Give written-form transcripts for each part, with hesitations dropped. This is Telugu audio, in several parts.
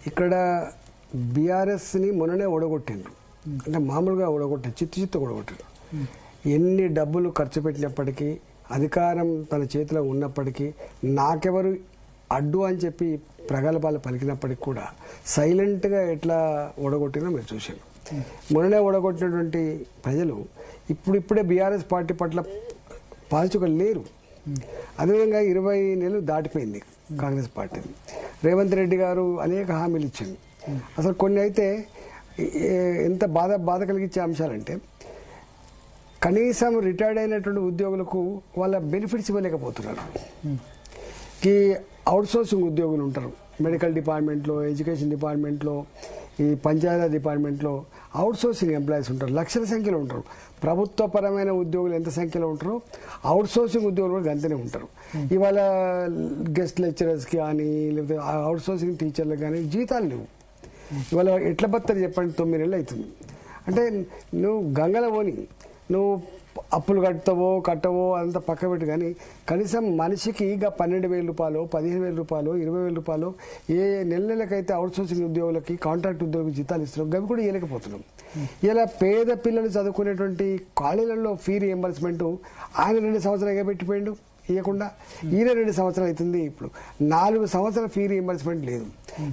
ఇక్కడ బీఆర్ఎస్ని మొన్ననే ఓడగొట్టిండ్రు, అంటే మామూలుగా ఓడగొట్టారు, చిత్తు ఓడగొట్టారు. ఎన్ని డబ్బులు ఖర్చు పెట్టినప్పటికీ, అధికారం తన చేతిలో ఉన్నప్పటికీ, నాకెవరు అడ్డు అని చెప్పి ప్రగల్భాలు పలికినప్పటికి కూడా సైలెంట్గా ఎట్లా ఓడగొట్టినో మీరు చూశారు. మొన్ననే ఓడగొట్టినటువంటి ప్రజలు ఇప్పుడిప్పుడే బీఆర్ఎస్ పార్టీ పట్ల పాజిటివ్గా లేరు. అదేవిధంగా 20 నెలలు దాటిపోయింది కాంగ్రెస్ పార్టీ. రేవంత్ రెడ్డి గారు అనేక హామీలు ఇచ్చింది. అసలు కొన్ని అయితే ఎంత బాధ కలిగించే అంశాలంటే, కనీసం రిటైర్డ్ అయినటువంటి ఉద్యోగులకు వాళ్ళ బెనిఫిట్స్ ఇవ్వలేకపోతున్నారు. ఈ అవుట్సోర్సింగ్ ఉద్యోగులు ఉంటారు, మెడికల్ డిపార్ట్మెంట్లో, ఎడ్యుకేషన్ డిపార్ట్మెంట్లో, ఈ పంచాయతీ డిపార్ట్మెంట్లో అవుట్సోర్సింగ్ ఎంప్లాయీస్ ఉంటారు, లక్షల సంఖ్యలో ఉంటారు. ప్రభుత్వపరమైన ఉద్యోగులు ఎంత సంఖ్యలో ఉంటారో అవుట్సోర్సింగ్ ఉద్యోగులు కూడా అంతనే ఉంటారు. ఇవాళ గెస్ట్ లెక్చరర్స్కి కానీ, లేకపోతే అవుట్సోర్సింగ్ టీచర్లకు కానీ జీతాలు లేవు. ఇవాళ ఎట్ల బత్తరు చెప్పండి, 9 నెలలు అవుతుంది. అంటే నువ్వు గంగల పోని, నువ్వు అప్పులు కట్టవో అంత పక్క పెట్టి, కానీ కనీసం మనిషికి ఇక 12,000 రూపాయలు, 15,000 రూపాయలు, 20,000 రూపాయలు ఏ నెలకైతే అవుట్సోర్సింగ్ ఉద్యోగులకి, కాంట్రాక్ట్ ఉద్యోగులకు జీతాలు ఇస్తున్నాం, అవి కూడా ఇవ్వలేకపోతున్నాం. ఇలా పేద పిల్లలు చదువుకునేటువంటి కాలేజీలలో ఫీ రియంబర్స్మెంట్ ఆయన 2 సంవత్సరాలు ఎగబెట్టిపోయిండు ఇవ్వకుండా. ఈయన 2 సంవత్సరాలు అవుతుంది. ఇప్పుడు 4 సంవత్సరాల ఫీ రియంబర్స్మెంట్ లేదు.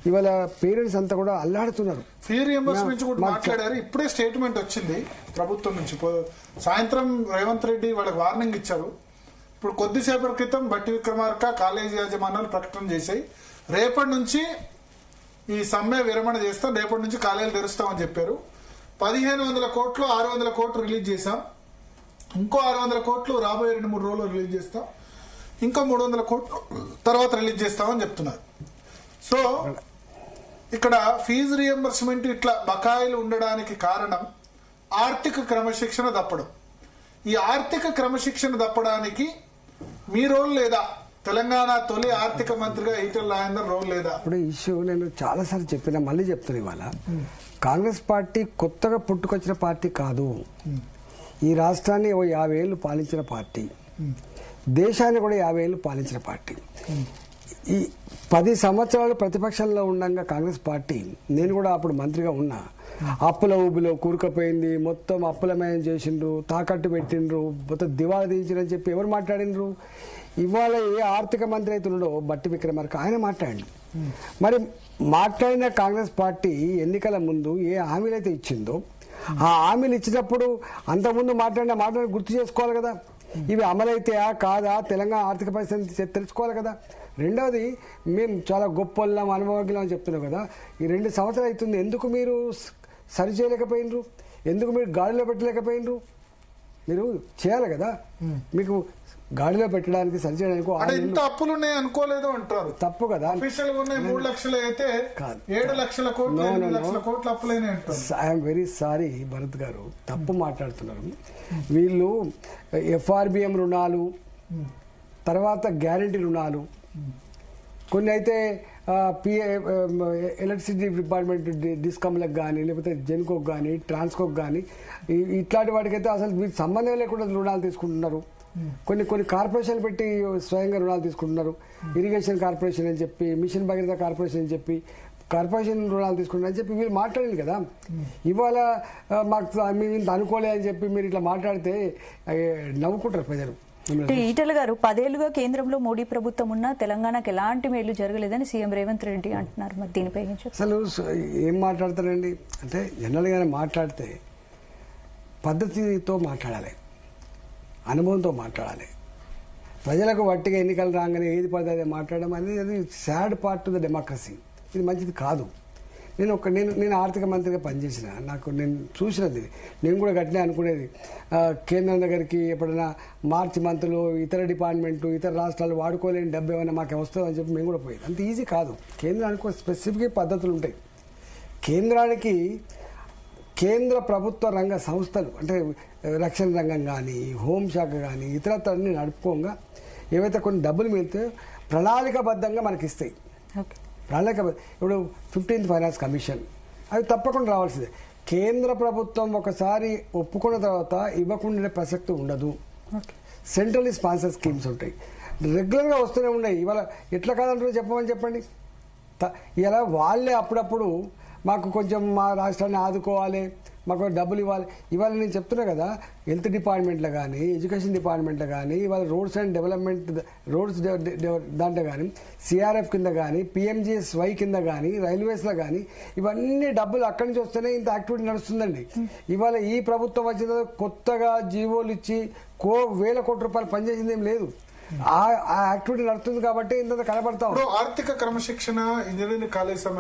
ఇవాళ పేరెంట్స్ అంతా కూడా అల్లాడుతున్నారు. ఫీ రియంబర్స్మెంట్ కూడా మాట్లాడారు. ఇప్పుడే స్టేట్మెంట్ వచ్చింది ప్రభుత్వం నుంచి. సాయంత్రం రేవంత్ రెడ్డి వాళ్ళకి వార్నింగ్ ఇచ్చారు. ఇప్పుడు కొద్దిసేపటి క్రితం బట్టి విక్రమార్క కాలేజీ యాజమాన్యాలు ప్రకటన చేశాయి, రేపటి నుంచి ఈ సమ్మె విరమణ చేస్తాం, రేపటి నుంచి కాలేజీలు తెరుస్తామని చెప్పారు. 1,500 కోట్లు 600 కోట్లు రిలీజ్ చేశాం, ఇంకో 600 కోట్లు రాబోయే 2-3 రోజులు రిలీజ్ చేస్తాం, ఇంకో 300 కోట్లు తర్వాత రిలీజ్ చేస్తామని చెప్తున్నారు. సో ఇక్కడ ఫీజు రియంబర్స్మెంట్ ఇట్లా బకాయిలు ఉండడానికి కారణం ఆర్థిక క్రమశిక్షణ తప్పడం. ఈ ఆర్థిక క్రమశిక్షణ తప్పడానికి మీ రోల్ లేదా? తెలంగాణ తొలి ఆర్థిక మంత్రిగా ఈటెల రాజేందర్ రోల్ లేదా? ఇప్పుడు ఇష్యూ నేను చాలాసార్లు చెప్పినా, మళ్ళీ చెప్తున్నా, ఇవాళ కాంగ్రెస్ పార్టీ కొత్తగా పుట్టుకొచ్చిన పార్టీ కాదు. ఈ రాష్ట్రాన్ని 50 ఏళ్ళు పాలించిన పార్టీ, దేశాన్ని కూడా 50 ఏళ్ళు పాలించిన పార్టీ. ఈ 10 సంవత్సరాలు ప్రతిపక్షంలో ఉండగా కాంగ్రెస్ పార్టీ, నేను కూడా అప్పుడు మంత్రిగా ఉన్నా, అప్పుల ఊబిలో కూరుకుపోయింది, మొత్తం అప్పులమయం చేసిండ్రు, తాకట్టు పెట్టిండ్రు, మొత్తం దివాళా తీయించిండ్రని చెప్పి ఎవరు మాట్లాడినరు? ఇవాళ ఏ ఆర్థిక మంత్రి అవుతున్నాడో బట్టి విక్రమార్క, ఆయన మాట్లాడి. మరి మాట్లాడిన కాంగ్రెస్ పార్టీ ఎన్నికల ముందు ఏ హామీలు అయితే ఇచ్చిందో, ఆ హామీలు ఇచ్చినప్పుడు అంతకుముందు మాట్లాడిన మాటలు గుర్తు చేసుకోవాలి కదా. ఇవి అమలైతాయా కాదా, తెలంగాణ ఆర్థిక పరిస్థితి తెలుసుకోవాలి కదా. రెండవది, మేము చాలా గొప్పలం, అనుభవజ్ఞులం అని చెప్తున్నాం కదా. ఈ 2 సంవత్సరాలు అవుతుంది, ఎందుకు మీరు సరి చేయలేకపోయినరు? ఎందుకు మీరు గాడిలో పెట్టలేకపోయినరు? మీరు చేయాలి కదా. మీకు గాడిలో పెట్టడానికి, సరి చేయడానికి ఇంత అప్పులు ఉన్నాయి అనుకోలేదు అంటారు. తప్పు కదా. 3 లక్షలు అయితే 7 లక్షల కోట్లు, 8 లక్షల కోట్లు అప్పులైనా అంటారు. ఐఎమ్ వెరీ సారీ భరత్ గారు, తప్పు మాట్లాడుతున్నారు. వీళ్ళు FRBM రుణాలు, తర్వాత గ్యారంటీ రుణాలు, కొన్ని అయితే ఎలక్ట్రిసిటీ డిపార్ట్మెంట్ డిస్కమ్లకు కానీ, లేకపోతే జెన్కోకి కానీ, ట్రాన్స్కోకి కానీ, ఇట్లాంటి వాటికైతే అసలు మీకు సంబంధం లేకుండా రుణాలు తీసుకుంటున్నారు. కొన్ని కార్పొరేషన్లు పెట్టి స్వయంగా రుణాలు తీసుకుంటున్నారు. ఇరిగేషన్ కార్పొరేషన్ అని చెప్పి, మిషన్ భగీరథ కార్పొరేషన్ అని చెప్పి కార్పొరేషన్ రుణాలు తీసుకుంటారని చెప్పి వీళ్ళు మాట్లాడింది కదా. ఇవాళ మాకు మేము ఇంత అనుకోలే అని చెప్పి మీరు ఇట్లా మాట్లాడితే నవ్వుకుంటారు ప్రజలు. ఈటెల గారు, 10 ఏళ్లుగా కేంద్రంలో మోడీ ప్రభుత్వం ఉన్నా తెలంగాణకు ఎలాంటి మేలు జరగలేదని సీఎం రేవంత్ రెడ్డి అంటున్నారు. మరి దీనిపై అసలు ఏం మాట్లాడతారండి అంటే, జనరల్గానే మాట్లాడితే పద్ధతితో మాట్లాడాలి, అనుభవంతో మాట్లాడాలి. ప్రజలకు వట్టిగా ఎన్నికలు రాగానే ఏది పడితే అదే మాట్లాడడం అనేది అది sad part of the democracy. ఇది మంచిది కాదు. నేను ఆర్థిక మంత్రిగా పనిచేసిన, నేను చూసినది, నేను కూడా గట్టినే అనుకునేది. కేంద్రం దగ్గరికి ఎప్పుడైనా మార్చి మంత్రులు, ఇతర డిపార్ట్మెంట్లు, ఇతర రాష్ట్రాలు వాడుకోలేని డబ్బు ఏమైనా మాకు వస్తుందని చెప్పి మేము కూడా పోయేది. అంత ఈజీ కాదు. కేంద్రానికి స్పెసిఫిక్ పద్ధతులు ఉంటాయి. కేంద్రానికి కేంద్ర ప్రభుత్వ రంగ సంస్థలు అంటే రక్షణ రంగం కానీ, హోంశాఖ కానీ, ఇతరత్రన్ని నడుపుకోగా ఏవైతే కొన్ని డబ్బులు మిగిలితే ప్రణాళికాబద్ధంగా మనకి ఇస్తాయి. ఇప్పుడు 15th ఫైనాన్స్ కమిషన్ అవి తప్పకుండా రావాల్సిందే. కేంద్ర ప్రభుత్వం ఒకసారి ఒప్పుకున్న తర్వాత ఇవ్వకుండా ప్రసక్తి ఉండదు. సెంట్రల్లీ స్పాన్సర్ స్కీమ్స్ ఉంటాయి, రెగ్యులర్గా వస్తూనే ఉన్నాయి. ఇవాళ ఎట్లా కాదంటారో చెప్పమని చెప్పండి. ఇలా వాళ్ళే అప్పుడప్పుడు మాకు కొంచెం మా రాష్ట్రాన్ని ఆదుకోవాలి, మాకు డబ్బులు ఇవ్వాలి. ఇవాళ నేను చెప్తున్నా కదా, హెల్త్ డిపార్ట్మెంట్లో కానీ, ఎడ్యుకేషన్ డిపార్ట్మెంట్లో కానీ, ఇవాళ రోడ్స్ అండ్ డెవలప్మెంట్ దాంట్లో కానీ, సిఆర్ఎఫ్ కింద కానీ, పిఎంజిఎస్వై కింద కానీ, రైల్వేస్లో కానీ ఇవన్నీ డబ్బులు అక్కడి నుంచి వస్తేనే ఇంత యాక్టివిటీ నడుస్తుందండి. ఇవాళ ఈ ప్రభుత్వం వచ్చిన తర్వాత కొత్తగా జీవోలు ఇచ్చి వేల కోట్ల రూపాయలు పనిచేసింది ఏం లేదు. ఆ యాక్టివిటీ నడుస్తుంది కాబట్టి ఇంత కనబడతా. ఆర్థిక క్రమశిక్షణ ఇంజనీరింగ్ కాలేజ్